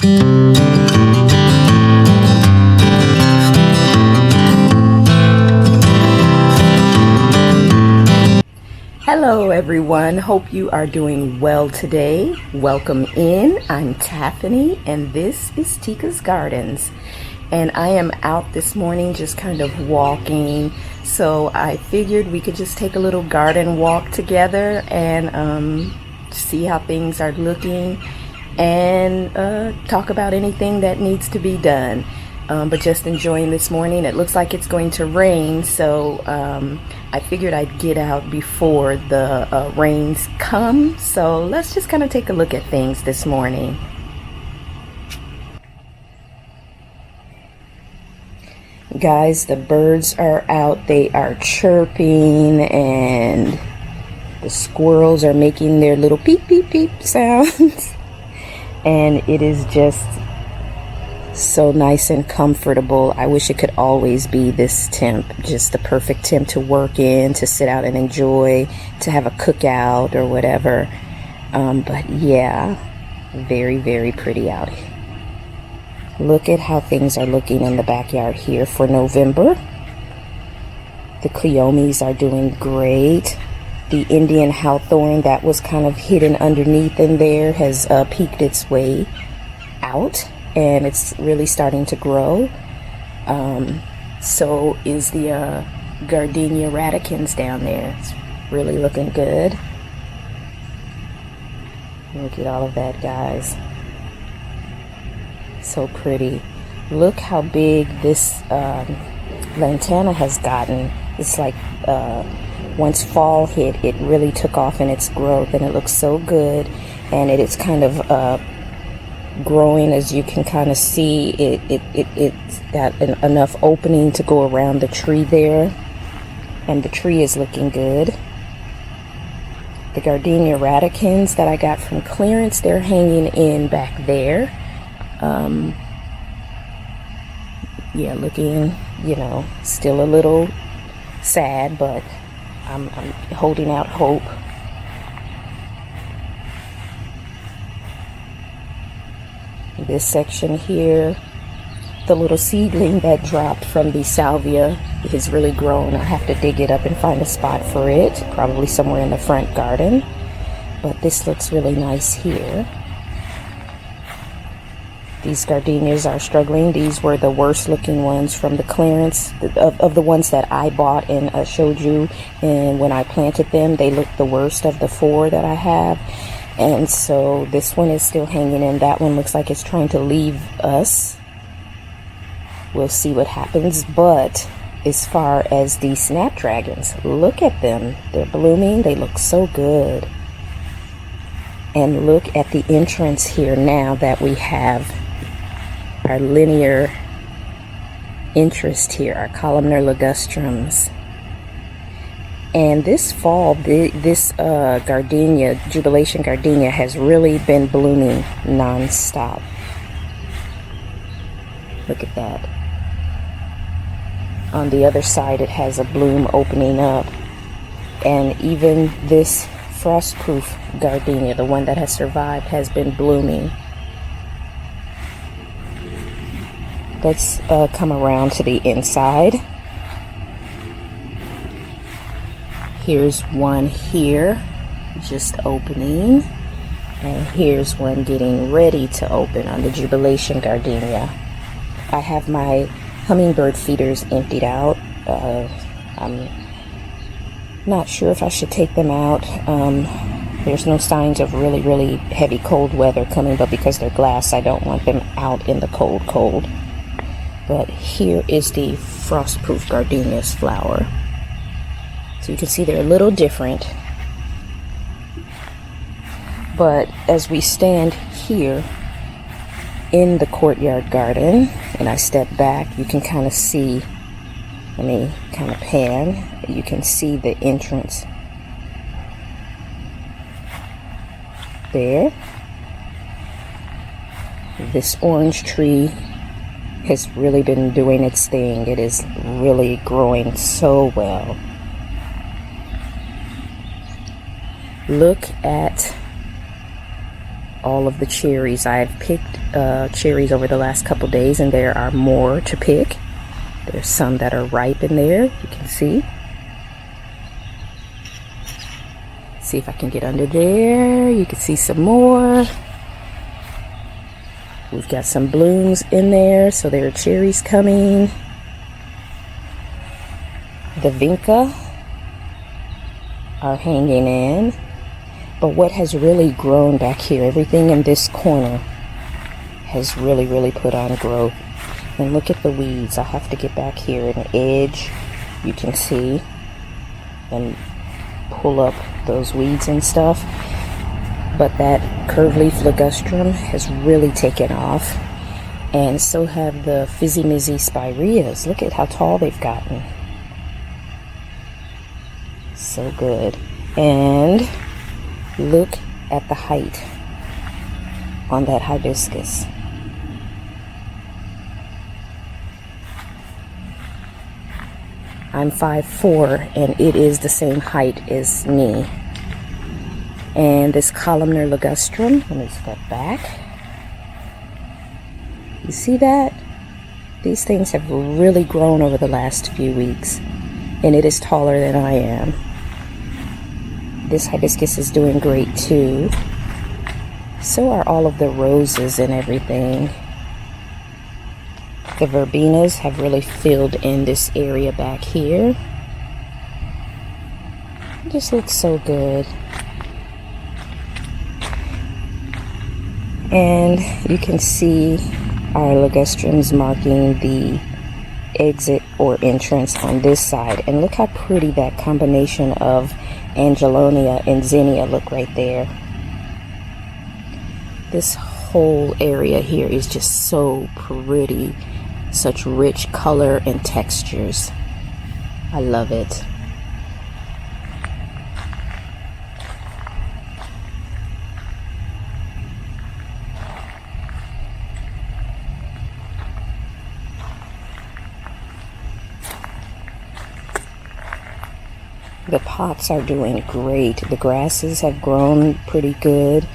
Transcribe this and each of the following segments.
Hello everyone, hope you are doing well today. Welcome in. I'm Tiffany and this is Tika's Gardens. And I am out this morning just kind of walking. So I figured we could just take a little garden walk together and see how things are looking and talk about anything that needs to be done. But just enjoying this morning. It looks like it's going to rain, so I figured I'd get out before the rains come. So let's just kind of take a look at things this morning. Guys, the birds are out. They are chirping and the squirrels are making their little peep peep peep sounds. And it is just so nice and comfortable. I wish it could always be this temp, just the perfect temp to work in, to sit out and enjoy, to have a cookout or whatever. But yeah, very, very pretty out here. Look at how things are looking in the backyard here for November. The cleomes are doing great. The Indian hawthorn that was kind of hidden underneath in there has peeked its way out. And it's really starting to grow. So is the gardenia radicans down there. It's really looking good. Look at all of that, guys. So pretty. Look how big this lantana has gotten. It's like once fall hit, it really took off in its growth, and it looks so good. And it is kind of growing, as you can kind of see. It's got enough opening to go around the tree there, and the tree is looking good. The gardenia radicans that I got from clearance, they're hanging in back there. Yeah, looking, you know, still a little sad, but I'm holding out hope. This section here, the little seedling that dropped from the salvia has really grown. I have to dig it up and find a spot for it, probably somewhere in the front garden. But this looks really nice here. These gardenias are struggling. These were the worst looking ones from the clearance of the ones that I bought and showed you. And when I planted them, they looked the worst of the 4 that I have. And so this one is still hanging in. That one looks like it's trying to leave us. We'll see what happens. But as far as the snapdragons, look at them. They're blooming. They look so good. And look at the entrance here now that we have our linear interest here, our columnar ligustrums. And this fall, this gardenia, jubilation gardenia, has really been blooming non-stop. Look at that. On the other side, it has a bloom opening up. And even this frost-proof gardenia, the one that has survived, has been blooming. Let's come around to the inside. Here's one here, just opening. And here's one getting ready to open on the jubilation gardenia. I have my hummingbird feeders emptied out. I'm not sure if I should take them out. There's no signs of really heavy cold weather coming, but because they're glass, I don't want them out in the cold. But here is the frostproof gardenia's flower. So you can see they're a little different. But as we stand here in the courtyard garden, and I step back, you can kind of see, let me kind of pan, you can see the entrance there. This orange tree has really been doing its thing. It is really growing so well. Look at all of the cherries. I've picked cherries over the last couple days, and there are more to pick. There's some that are ripe in there, you can see. See if I can get under there. You can see some more. We've got some blooms in there, so there are cherries coming. The vinca are hanging in. But what has really grown back here, everything in this corner has really put on growth. And look at the weeds. I have to get back here an edge, you can see, and pull up those weeds and stuff. But that curveleaf ligustrum has really taken off, and so have the fizzy mizzy spireas. Look at how tall they've gotten. So good. And look at the height on that hibiscus. I'm 5'4", and it is the same height as me. And this columnar ligustrum, let me step back. You see that? These things have really grown over the last few weeks, and it is taller than I am. This hibiscus is doing great too. So are all of the roses and everything. The verbenas have really filled in this area back here. It just looks so good. And you can see our ligustrums marking the exit or entrance on this side. And look how pretty that combination of Angelonia and Zinnia look right there. This whole area here is just so pretty. Such rich color and textures. I love it. The pots are doing great. The grasses have grown pretty good.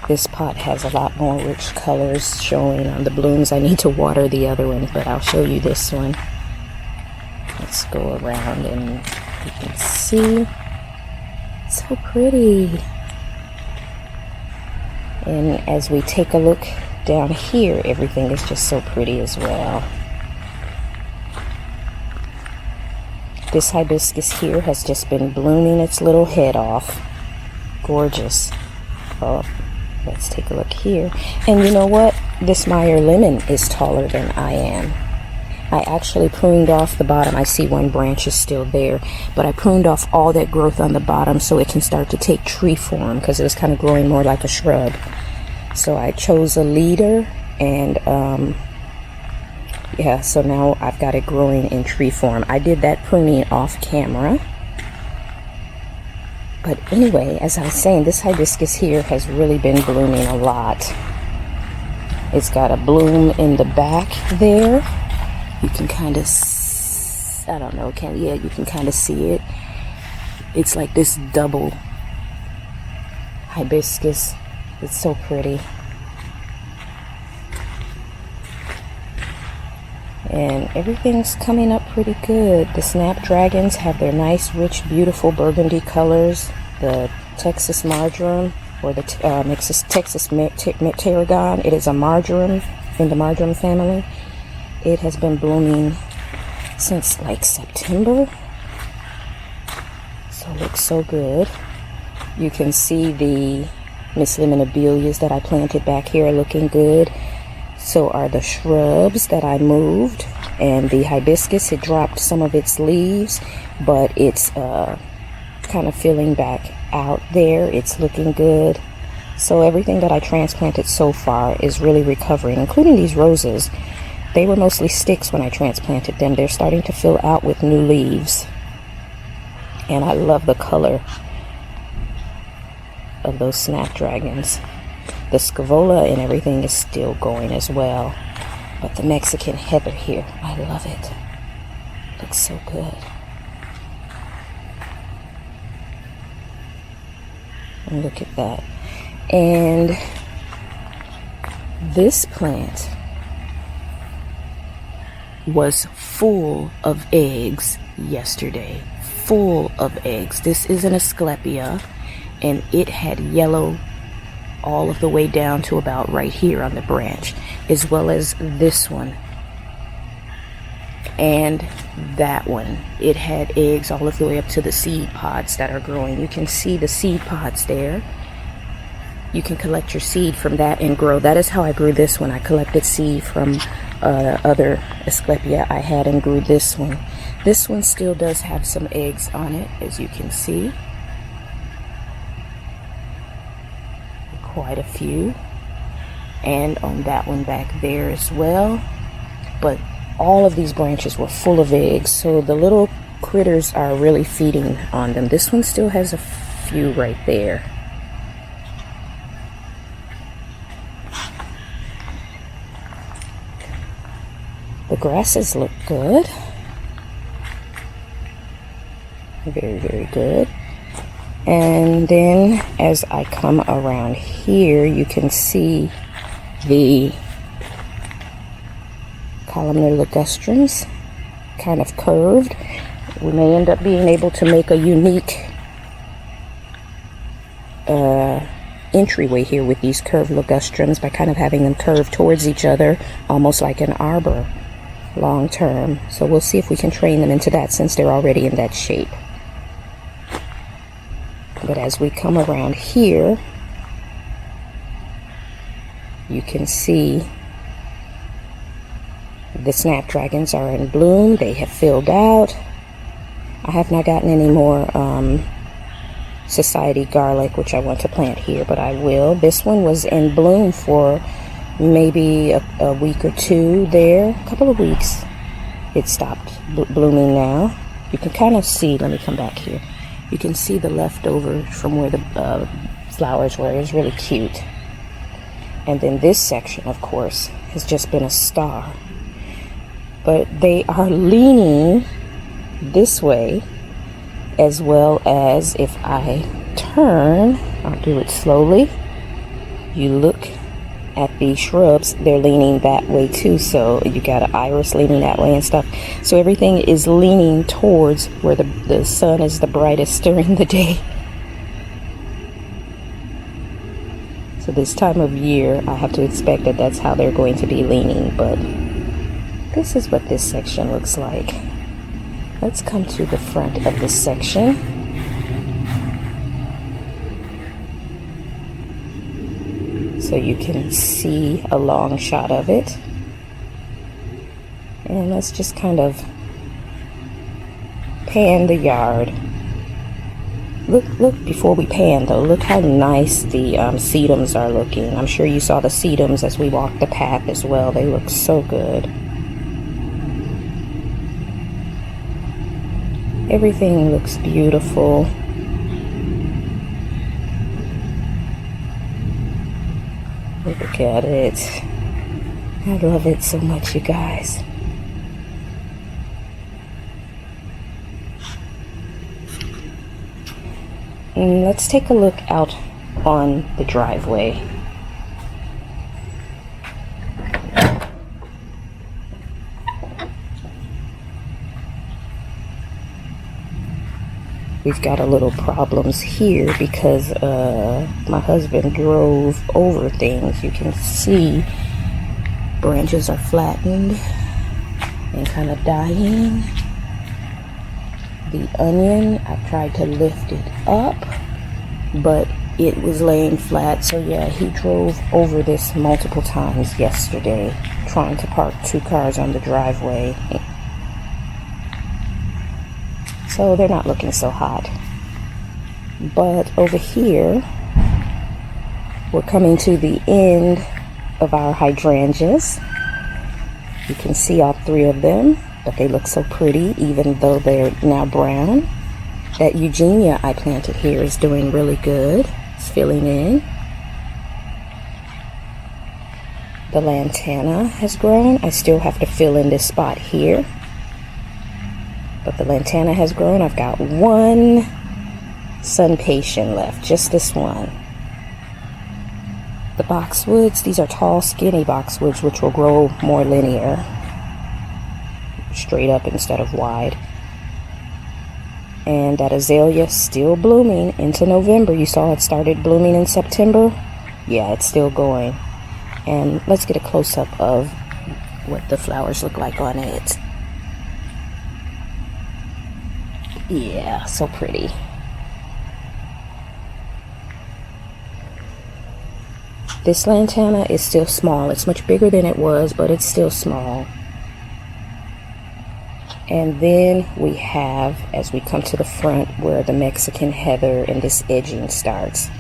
This pot has a lot more rich colors showing on the blooms. I need to water the other ones, but I'll show you this one. Let's go around and you can see. So pretty. And as we take a look down here, everything is just so pretty as well. This hibiscus here has just been blooming its little head off. Gorgeous. Oh, let's take a look here. And you know what? This Meyer lemon is taller than I am. I actually pruned off the bottom. I see one branch is still there, but I pruned off all that growth on the bottom so it can start to take tree form, because it was kind of growing more like a shrub. So I chose a leader, and yeah, so now I've got it growing in tree form. I did that pruning off camera. But anyway, as I was saying, this hibiscus here has really been blooming a lot. It's got a bloom in the back there. You can kind of, I don't know, yeah, you can kind of see it. It's like this double hibiscus. It's so pretty. And everything's coming up pretty good. The snapdragons have their nice, rich, beautiful burgundy colors. The Texas marjoram, or the Texas tarragon, it is a marjoram in the marjoram family. It has been blooming since like September. So it looks so good. You can see the Miss Lemon abelias that I planted back here are looking good. So are the shrubs that I moved, and the hibiscus, it dropped some of its leaves, but it's kind of filling back out there. It's looking good. So everything that I transplanted so far is really recovering, including these roses. They were mostly sticks when I transplanted them. They're starting to fill out with new leaves. And I love the color of those snapdragons. The scavola and everything is still going as well. But the Mexican heather here, I love it. Looks so good. Look at that. And this plant was full of eggs yesterday. Full of eggs. This is an Asclepia, and it had yellow all of the way down to about right here on the branch, as well as this one and that one. It had eggs all of the way up to the seed pods that are growing. You can see the seed pods there. You can collect your seed from that and grow. That is how I grew this one. I collected seed from other Asclepia I had and grew this one. This one still does have some eggs on it, as you can see. Quite a few. And on that one back there as well. But all of these branches were full of eggs, so the little critters are really feeding on them. This one still has a few right there. The grasses look good. Very, very good. And then as I come around here, you can see the columnar ligustrums kind of curved. We may end up being able to make a unique entryway here with these curved ligustrums by kind of having them curve towards each other, almost like an arbor long term. So we'll see if we can train them into that since they're already in that shape. But as we come around here, you can see the snapdragons are in bloom. They have filled out. I have not gotten any more society garlic, which I want to plant here, but I will. This one was in bloom for maybe a week or two there, a couple of weeks. It stopped blooming now. You can kind of see, let me come back here. You can see the leftovers from where the flowers were. It was really cute. And then this section, of course, has just been a star. But they are leaning this way, as well as if I turn, I'll do it slowly. You look at the shrubs, they're leaning that way too. So you got an iris leaning that way and stuff. So everything is leaning towards where the sun is the brightest during the day. So this time of year, I have to expect that that's how they're going to be leaning. But this is what this section looks like. Let's come to the front of this section. So you can see a long shot of it. And let's just kind of pan the yard. Look, before we pan though, look how nice the sedums are looking. I'm sure you saw the sedums as we walked the path as well. They look so good. Everything looks beautiful. Look at it. I love it so much, you guys. And let's take a look out on the driveway. We've got a little problems here because my husband drove over things. You can see branches are flattened and kind of dying. The onion, I've tried to lift it up, but it was laying flat. So yeah, he drove over this multiple times yesterday, trying to park 2 cars on the driveway. So they're not looking so hot. But over here, we're coming to the end of our hydrangeas. You can see all 3 of them, but they look so pretty even though they're now brown. That Eugenia I planted here is doing really good. It's filling in. The lantana has grown. I still have to fill in this spot here. But the lantana has grown. I've got 1 sun patient left, just this one. The boxwoods, these are tall, skinny boxwoods, which will grow more linear, straight up instead of wide. And that azalea still blooming into November. You saw it started blooming in September. Yeah, it's still going. And let's get a close-up of what the flowers look like on it. Yeah, so pretty. This lantana is still small. It's much bigger than it was, but it's still small. And then we have, as we come to the front, where the Mexican heather and this edging starts.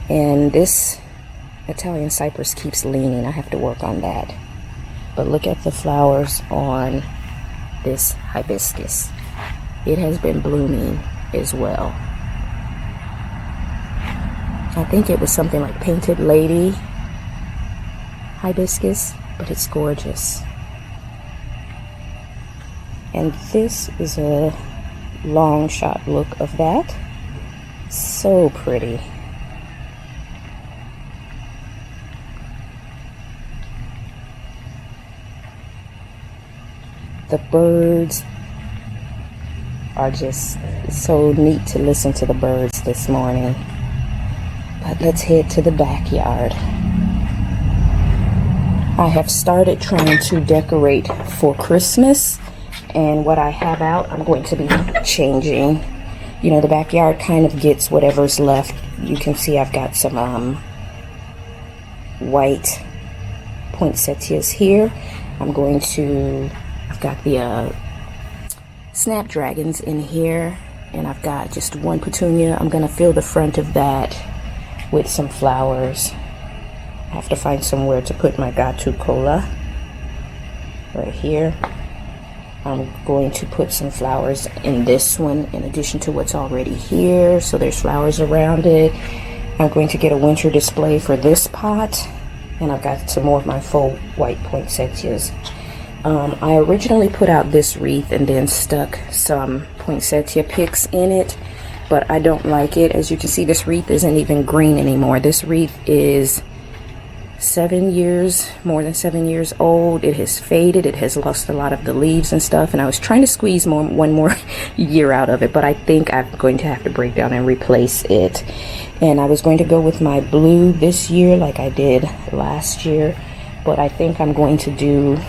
And this Italian cypress keeps leaning. I have to work on that. But look at the flowers on this hibiscus. It has been blooming as well. I think it was something like Painted Lady hibiscus, but it's gorgeous. And this is a long shot look of that. So pretty. The birds are just so neat to listen to the birds this morning. But let's head to the backyard. I have started trying to decorate for Christmas, and what I have out, I'm going to be changing. You know, the backyard kind of gets whatever's left. You can see I've got some white poinsettias here. I've got the snapdragons in here, and I've got just one petunia. I'm gonna fill the front of that with some flowers. I have to find somewhere to put my Gato Cola. Right here. I'm going to put some flowers in this one in addition to what's already here, so there's flowers around it. I'm going to get a winter display for this pot, and I've got some more of my faux white poinsettias. I originally put out this wreath and then stuck some poinsettia picks in it, but I don't like it. As you can see, this wreath isn't even green anymore. This wreath is more than 7 years old. It has faded. It has lost a lot of the leaves and stuff, and I was trying to squeeze one more year out of it, but I think I'm going to have to break down and replace it. And I was going to go with my blue this year like I did last year, but I think I'm going to do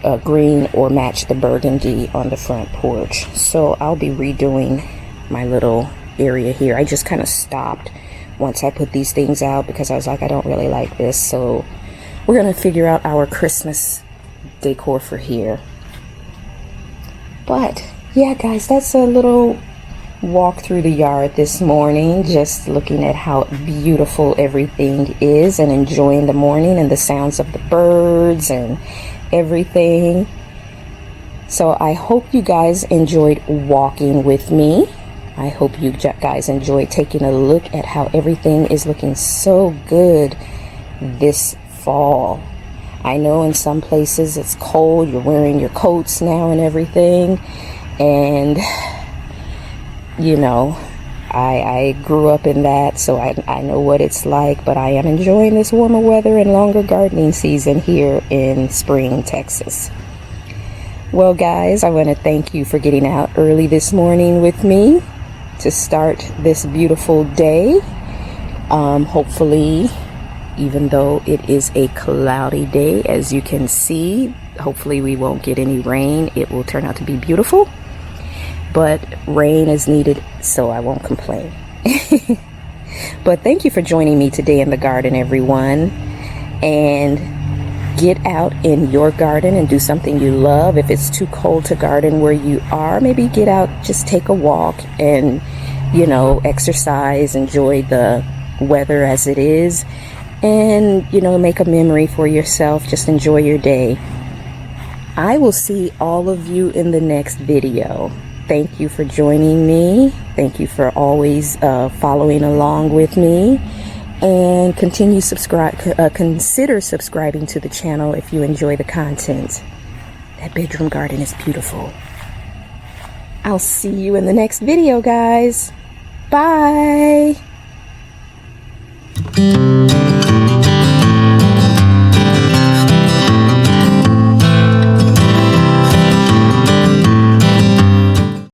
a green or match the burgundy on the front porch. So I'll be redoing my little area here. I just kind of stopped once I put these things out because I was like, I don't really like this. So we're gonna figure out our Christmas decor for here. But yeah, guys, that's a little walk through the yard this morning, just looking at how beautiful everything is and enjoying the morning and the sounds of the birds and everything. So I hope you guys enjoyed walking with me. I hope you guys enjoyed taking a look at how everything is looking so good this fall. I know in some places it's cold, you're wearing your coats now and everything, and you know, I grew up in that, so I know what it's like, but I am enjoying this warmer weather and longer gardening season here in Spring, Texas. Well, guys, I want to thank you for getting out early this morning with me to start this beautiful day. Hopefully, even though it is a cloudy day, as you can see, hopefully we won't get any rain. It will turn out to be beautiful. But rain is needed, so I won't complain. But thank you for joining me today in the garden, everyone. And get out in your garden and do something you love. If it's too cold to garden where you are, maybe get out, just take a walk and, you know, exercise, enjoy the weather as it is, and, you know, make a memory for yourself. Just enjoy your day. I will see all of you in the next video. Thank you for joining me. Thank you for always following along with me, and consider subscribing to the channel if you enjoy the content. That bedroom garden is beautiful. I'll see you in the next video, guys. Bye.